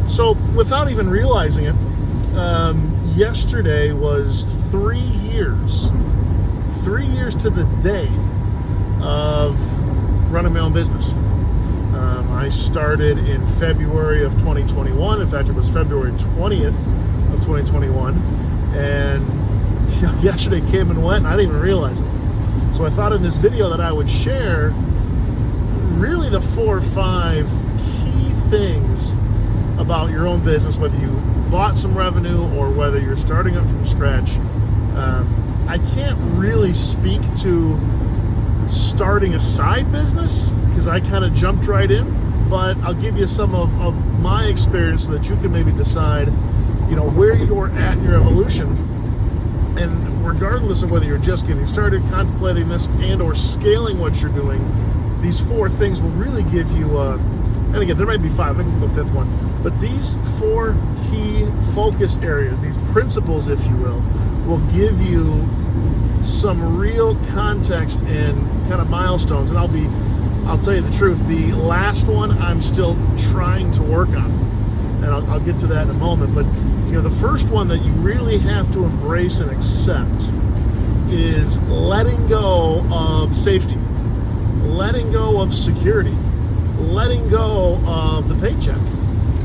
So without even realizing it, yesterday was 3 years to the day of running my own business. I started in February of 2021. In fact, it was February 20th of 2021. And yesterday came and went, and I didn't even realize it. So I thought in this video that I would share really the 4 or 5 key things about your own business, whether you bought some revenue or whether you're starting up from scratch. I can't really speak to starting a side business because I kind of jumped right in, but I'll give you some of my experience so that you can maybe decide, where you're at in your evolution. And regardless of whether you're just getting started, contemplating this, and or scaling what you're doing, these 4 things will really give you, and again, there might be 5, maybe the 5th one, but these 4 key focus areas, these principles, if you will give you some real context and kind of milestones. And I'll tell you the truth, the last one I'm still trying to work on, and I'll get to that in a moment. But the first one that you really have to embrace and accept is letting go of safety, letting go of security, letting go of the paycheck.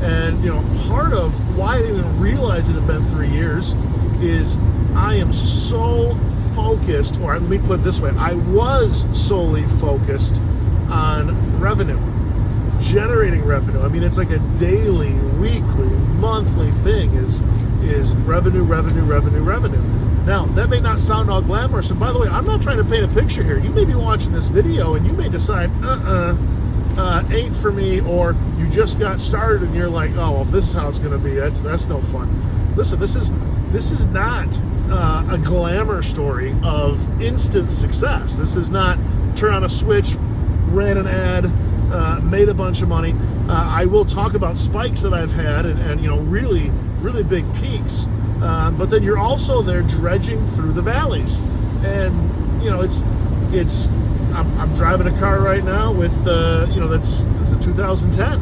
And part of why I didn't even realize it had been 3 years is I am so focused, or let me put it this way, I was solely focused on revenue, generating revenue. I mean, it's like a daily, weekly, monthly thing is revenue. Now, that may not sound all glamorous, and by the way, I'm not trying to paint a picture here. You may be watching this video and you may decide, ain't for me, or you just got started and you're like, oh, well, if this is how it's going to be, that's no fun. Listen, this is not a glamour story of instant success. This is not turn on a switch, ran an ad, made a bunch of money. I will talk about spikes that I've had and really, really big peaks. But then you're also there dredging through the valleys. And, I'm driving a car right now with, that's a 2010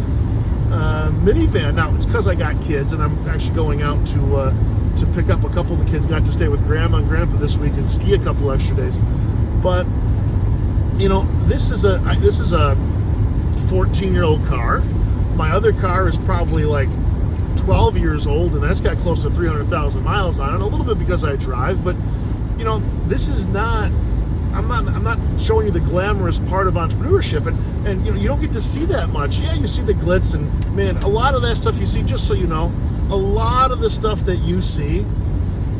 minivan. Now, it's because I got kids, and I'm actually going out to pick up a couple of the kids. Got to stay with Grandma and Grandpa this week and ski a couple extra days. But, this is a 14-year-old car. My other car is probably like 12 years old, and that's got close to 300,000 miles on it. A little bit because I drive, but this is not. I'm not showing you the glamorous part of entrepreneurship, and you don't get to see that much. Yeah, you see the glitz, and man, a lot of that stuff you see. Just so you know, a lot of the stuff that you see,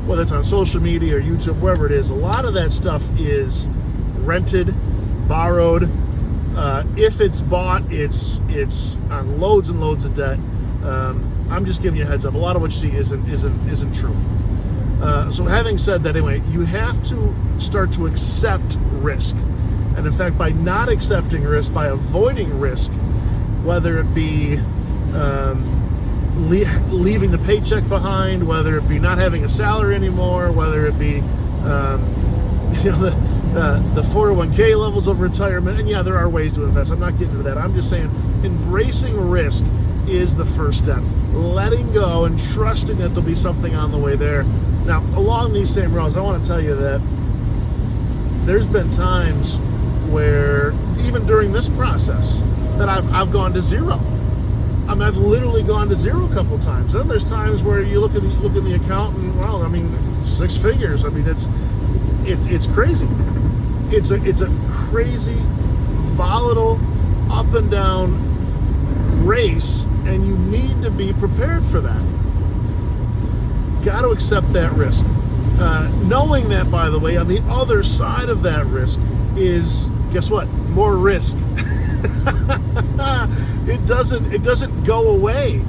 whether it's on social media or YouTube, wherever it is, a lot of that stuff is rented, borrowed. If it's bought, it's on loads and loads of debt. I'm just giving you a heads up. A lot of what you see isn't true. So having said that, anyway, you have to start to accept risk. And in fact, by not accepting risk, by avoiding risk, whether it be leaving the paycheck behind, whether it be not having a salary anymore, whether it be the 401k levels of retirement, and yeah, there are ways to invest. I'm not getting into that. I'm just saying embracing risk is the first step. Letting go and trusting that there'll be something on the way there. Now, along these same roads, I want to tell you that there's been times where, even during this process, that I've gone to zero. I mean, I've literally gone to zero a couple times. Then there's times where you look at the account and, well, I mean, 6 figures. I mean, it's crazy. It's a crazy, volatile, up and down race, and you need to be prepared for that. Got to accept that risk. Knowing that, by the way, on the other side of that risk is, guess what? More risk. It doesn't go away.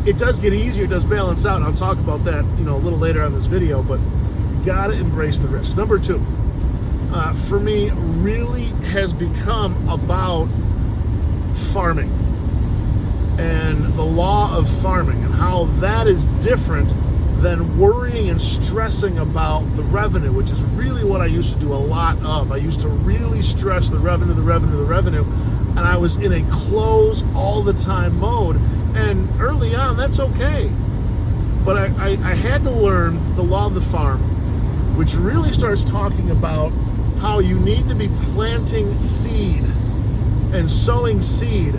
It does get easier. It does balance out. And I'll talk about that, a little later on this video. But you got to embrace the risk. Number 2, for me, really has become about farming and the law of farming and how that is different than worrying and stressing about the revenue, which is really what I used to do a lot of. I used to really stress the revenue. and I was in a close all the time mode. And early on, that's okay. But I had to learn the law of the farm, which really starts talking about how you need to be planting seed and sowing seed.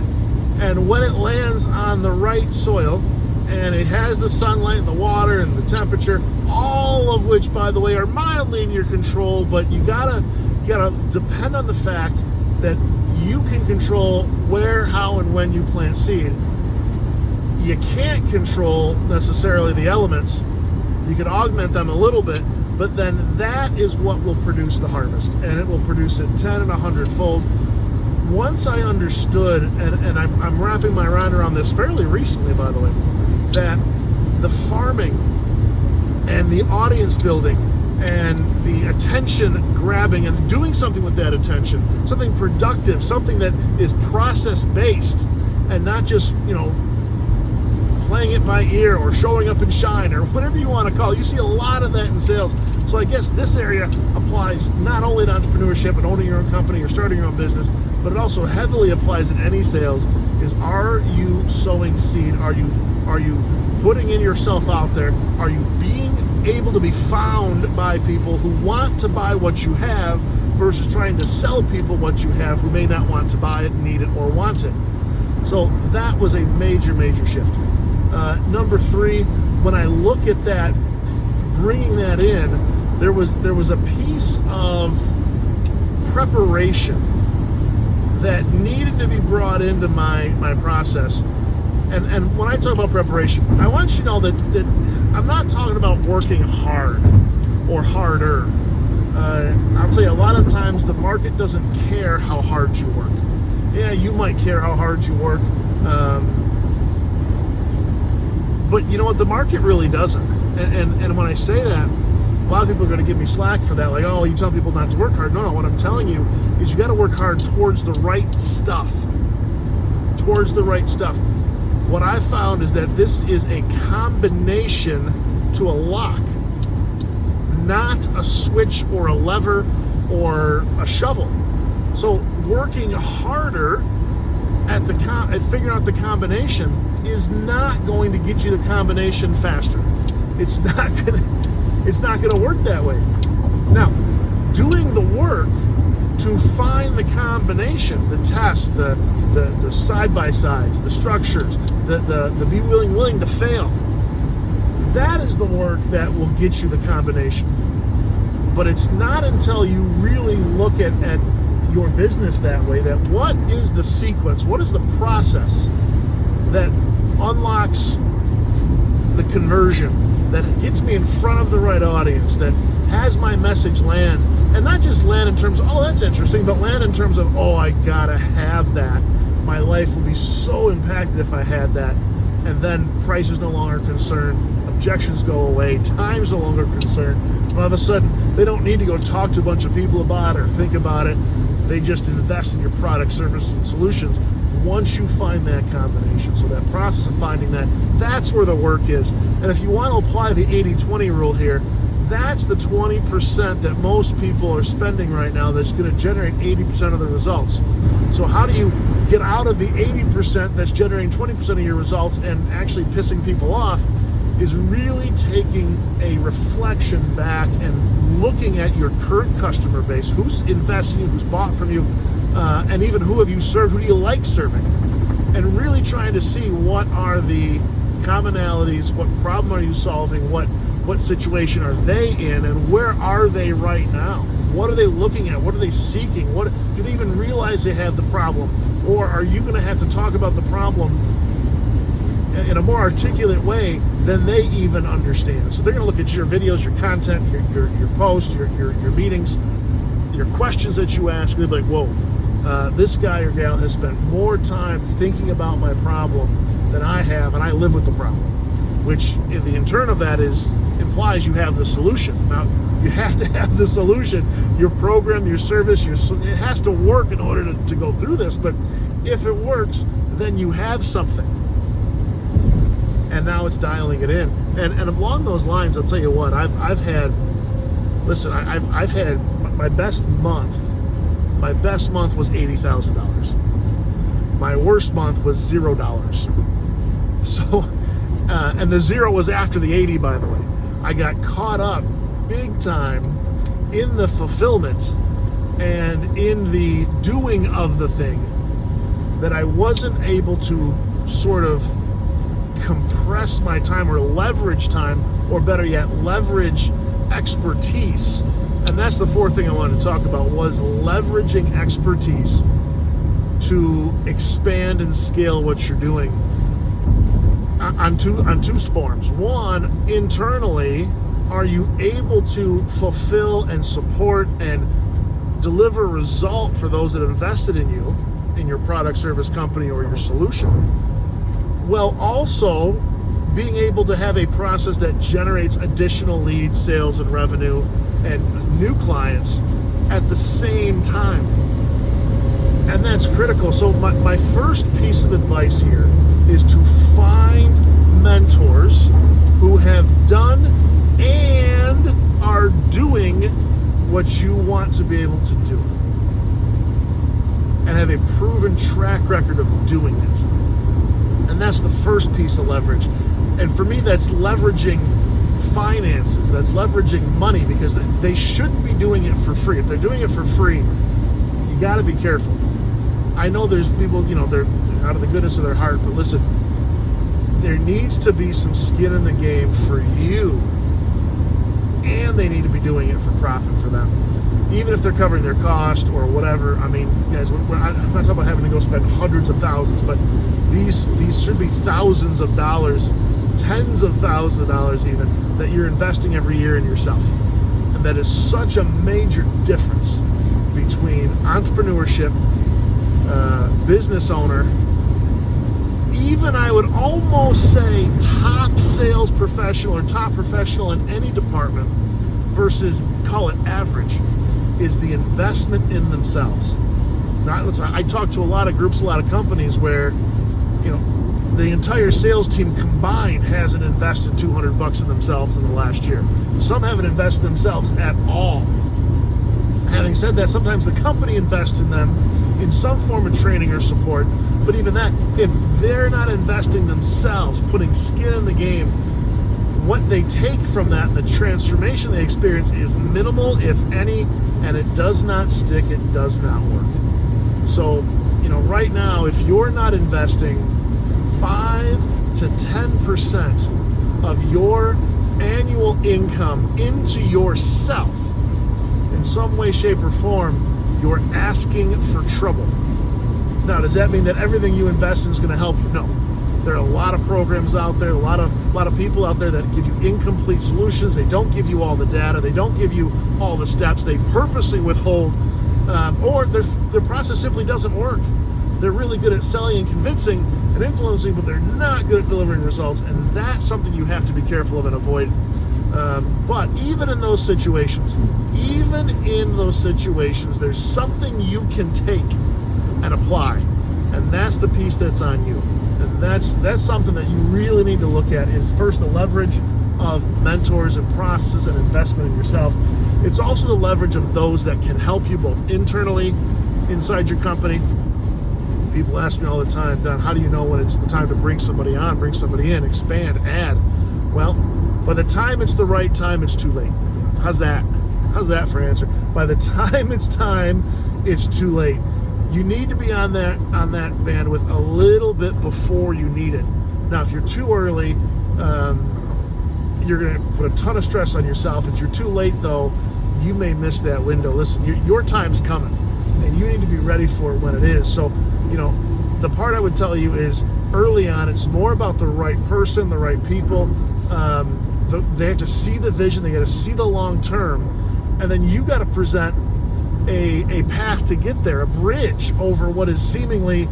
And when it lands on the right soil, and it has the sunlight and the water and the temperature, all of which, by the way, are mildly in your control, but you gotta depend on the fact that you can control where, how, and when you plant seed. You can't control necessarily the elements. You can augment them a little bit, but then that is what will produce the harvest, and it will produce it 10 and 100-fold. Once I understood, and I'm wrapping my mind around this fairly recently, by the way, that the farming and the audience building and the attention grabbing and doing something with that attention, something productive, something that is process based and not just, playing it by ear or showing up in shine or whatever you want to call it. You see a lot of that in sales. So I guess this area applies not only to entrepreneurship and owning your own company or starting your own business, but it also heavily applies in any sales. Is, are you sowing seed? Are you putting in yourself out there? Are you being able to be found by people who want to buy what you have versus trying to sell people what you have who may not want to buy it, need it, or want it? So that was a major, major shift. Number 3, when I look at that, bringing that in, there was a piece of preparation that needed to be brought into my process. And when I talk about preparation, I want you to know that I'm not talking about working hard or harder. I'll tell you, a lot of times the market doesn't care how hard you work. Yeah, you might care how hard you work, but you know what? The market really doesn't. And when I say that, a lot of people are going to give me slack for that. Like, oh, you tell people not to work hard. No, what I'm telling you is you got to work hard towards the right stuff. Towards the right stuff. What I found is that this is a combination to a lock, not a switch or a lever or a shovel. So working harder at figuring out the combination is not going to get you the combination faster. It's not gonna work that way. Now, doing the work to find the combination, the tests, the side-by-sides, the structures, the be willing to fail, that is the work that will get you the combination. But it's not until you really look at your business that way, that what is the sequence, what is the process that unlocks the conversion, that gets me in front of the right audience, that has my message land, and not just land in terms of, oh, that's interesting, but land in terms of, oh, I gotta have that. My life would be so impacted if I had that. And then price is no longer a concern, objections go away, time's no longer a concern. And all of a sudden, they don't need to go talk to a bunch of people about it or think about it. They just invest in your product, service, and solutions once you find that combination. So that process of finding that's where the work is. And if you want to apply the 80-20 rule here, that's the 20% that most people are spending right now that's going to generate 80% of the results. So how do you get out of the 80% that's generating 20% of your results and actually pissing people off? Is really taking a reflection back and looking at your current customer base, who's investing in you, who's bought from you, and even who have you served, who do you like serving, and really trying to see what are the commonalities, what problem are you solving, what situation are they in, and where are they right now? What are they looking at? What are they seeking? What do they even realize they have the problem? Or are you going to have to talk about the problem in a more articulate way than they even understand? So they're going to look at your videos, your content, your posts, your meetings, your questions that you ask. They'll be like, whoa, this guy or gal has spent more time thinking about my problem than I have, and I live with the problem. Which in the intent of that implies you have the solution. Now, you have to have the solution. Your program, your service, it has to work in order to go through this. But if it works, then you have something. And now it's dialing it in. And along those lines, I'll tell you what, I've had my best month. My best month was $80,000. My worst month was $0. So, and the 0 was after the 80, by the way. I got caught up big time in the fulfillment and in the doing of the thing that I wasn't able to sort of compress my time or leverage time, or better yet, leverage expertise. And that's the fourth thing I wanted to talk about, was leveraging expertise to expand and scale what you're doing on two forms. One, internally, are you able to fulfill and support and deliver result for those that have invested in you, in your product, service, company, or your solution? Well, also being able to have a process that generates additional leads, sales, and revenue, and new clients at the same time. And that's critical. So my first piece of advice here is to find mentors who have done and are doing what you want to be able to do, and have a proven track record of doing it. And that's the first piece of leverage. And for me, that's leveraging finances, that's leveraging money, because they shouldn't be doing it for free. If they're doing it for free, you got to be careful. I know there's people, they're out of the goodness of their heart, but listen, there needs to be some skin in the game for you, and they need to be doing it for profit for them. Even if they're covering their cost or whatever. I mean, guys, I'm not talking about having to go spend hundreds of thousands, but these should be thousands of dollars, tens of thousands of dollars even, that you're investing every year in yourself. And that is such a major difference between entrepreneurship, business owner, even I would almost say top sales professional or top professional in any department versus, call it average, is the investment in themselves. Now, listen, I talk to a lot of groups, a lot of companies where, the entire sales team combined hasn't invested $200 in themselves in the last year. Some haven't invested themselves at all. Having said that, sometimes the company invests in them in some form of training or support, but even that, if they're not investing themselves, putting skin in the game, what they take from that and the transformation they experience is minimal, if any, and it does not stick, it does not work. So, right now, if you're not investing 5 to 10% of your annual income into yourself in some way, shape, or form, you're asking for trouble. Now, does that mean that everything you invest in is going to help you? No. There are a lot of programs out there, a lot of people out there that give you incomplete solutions. They don't give you all the data. They don't give you all the steps. They purposely withhold, or their process simply doesn't work. They're really good at selling and convincing and influencing, but they're not good at delivering results, and that's something you have to be careful of and avoid. But even in those situations, there's something you can take and apply, and that's the piece that's on you. And that's something that you really need to look at, is first the leverage of mentors and processes and investment in yourself. It's also the leverage of those that can help you both internally inside your company. People ask me all the time, Don, how do you know when it's the time to bring somebody on, bring somebody in, expand, add? Well, by the time it's the right time, it's too late. How's that? How's that for an answer? By the time it's time, it's too late. You need to be on that bandwidth a little bit before you need it. Now, if you're too early, you're going to put a ton of stress on yourself. If you're too late, though, you may miss that window. Listen, your time's coming, and you need to be ready for it when it is. So, the part I would tell you is early on, it's more about the right person, the right people. They have to see the vision. They got to see the long term, and then you got to present a path to get there, a bridge over what is seemingly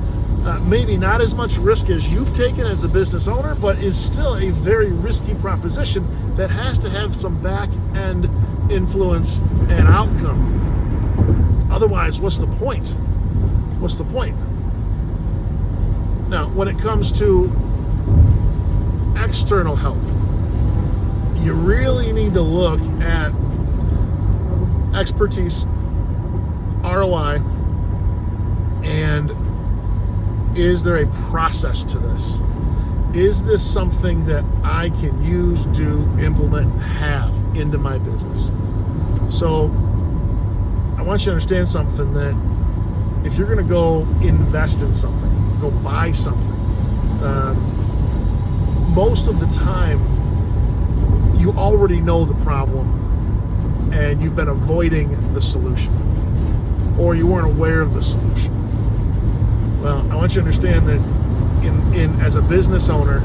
maybe not as much risk as you've taken as a business owner, but is still a very risky proposition that has to have some back end influence and outcome. Otherwise, what's the point? What's the point? Now, when it comes to external help, you really need to look at expertise, ROI, and Is there a process to this? Is this something that I can use, do, implement, and have into my business? So I want you to understand something, that if you're going to go invest in something, go buy something, most of the time you already know the problem and you've been avoiding the solution, or you weren't aware of the solution. Well, I want you to understand that in as a business owner,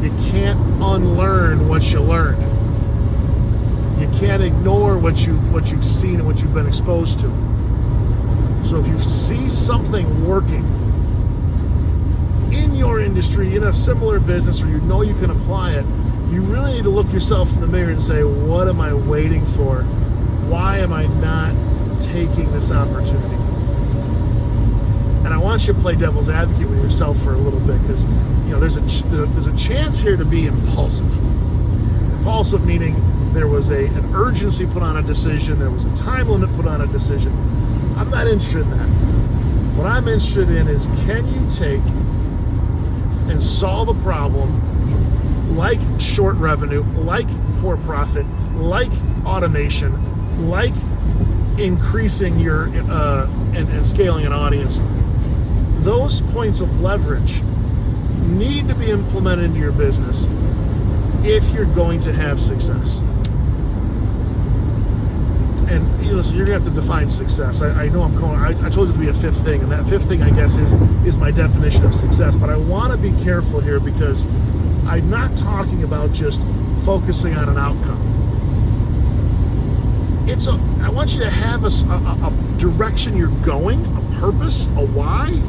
you can't unlearn what you learned. You can't ignore what you've seen and what you've been exposed to. So if you see something working in your industry, in a similar business, or you know you can apply it, you really need to look yourself in the mirror and say, what am I waiting for? Why am I not taking this opportunity? And I want you to play devil's advocate with yourself for a little bit, because there's a chance here to be impulsive. Impulsive meaning there was an urgency put on a decision, there was a time limit put on a decision. I'm not interested in that. What I'm interested in is, can you take and solve a problem like short revenue, like poor profit, like automation, like increasing your and scaling an audience? Those points of leverage need to be implemented into your business if you're going to have success. And listen, you're going to have to define success. I know I told you to be a fifth thing, and that fifth thing, I guess, is my definition of success. But I want to be careful here, because I'm not talking about just focusing on an outcome. I want you to have a direction you're going, a purpose, a why.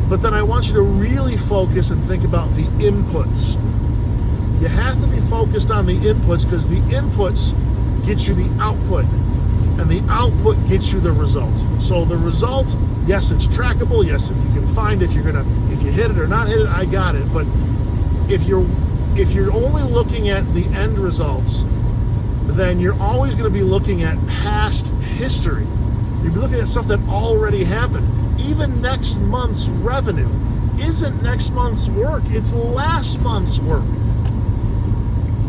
But then I want you to really focus and think about the inputs. You have to be focused on the inputs, because the inputs get you the output, and the output gets you the result. So the result, yes, it's trackable. Yes, you can find if you hit it or not hit it. I got it. But if you're only looking at the end results, then you're always going to be looking at past history. You'll be looking at stuff that already happened. Even next month's revenue isn't next month's work. It's last month's work.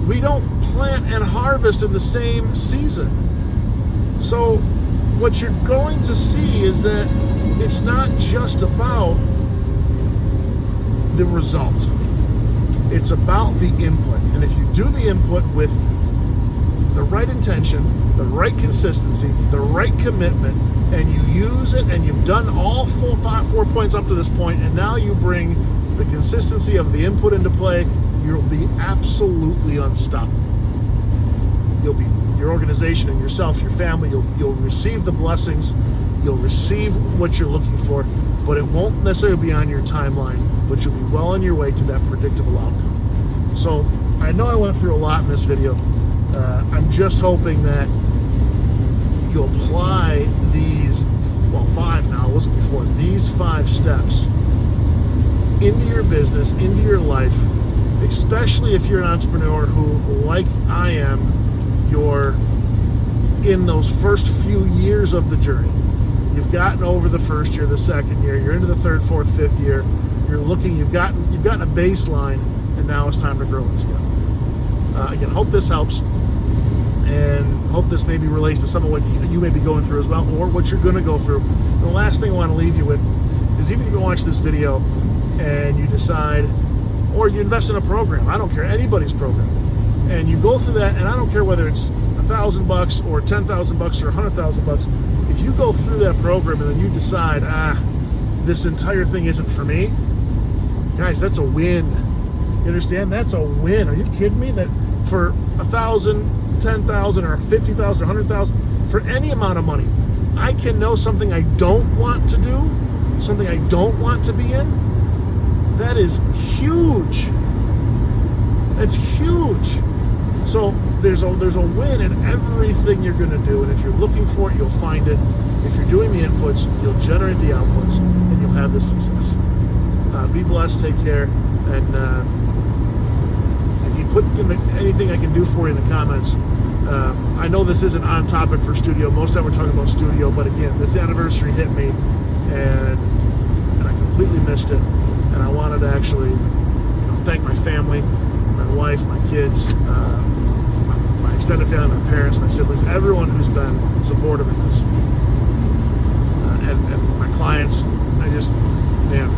We don't plant and harvest in the same season. So what you're going to see is that it's not just about the result. It's about the input. And if you do the input with the right intention, the right consistency, the right commitment, and you use it, and you've done all 4 points up to this point, and now you bring the consistency of the input into play, you'll be absolutely unstoppable. You'll be your organization and yourself, your family, you'll receive the blessings, you'll receive what you're looking for, but it won't necessarily be on your timeline, but you'll be well on your way to that predictable outcome. So I know I went through a lot in this video. I'm just hoping that you apply these, 5 now, it wasn't before, these 5 steps into your business, into your life, especially if you're an entrepreneur who, like I am, you're in those first few years of the journey. You've gotten over the first year, the second year, you're into the third, fourth, fifth year. You've gotten a baseline, and now it's time to grow and scale. Again, hope this helps, and hope this maybe relates to some of what you may be going through as well, or what you're going to go through. And the last thing I want to leave you with is, even if you watch this video and you decide, or you invest in a program, I don't care, anybody's program, and you go through that, and I don't care whether it's $1,000 or $10,000 or $100,000, if you go through that program and then you decide, this entire thing isn't for me, guys, that's a win. You understand? That's a win. Are you kidding me? That for $1,000, $10,000, or $50,000, or $100,000, for any amount of money, I can know something I don't want to do, something I don't want to be in. That is huge. That's huge. So there's a win in everything you're going to do, and if you're looking for it, you'll find it. If you're doing the inputs, you'll generate the outputs, and you'll have the success. Be blessed. Take care, and if you put anything I can do for you in the comments. I know this isn't on topic for studio. Most of the time we're talking about studio, but again, this anniversary hit me, and and I completely missed it. And I wanted to actually, thank my family, my wife, my kids, my extended family, my parents, my siblings, everyone who's been supportive in this, and my clients. I just, man,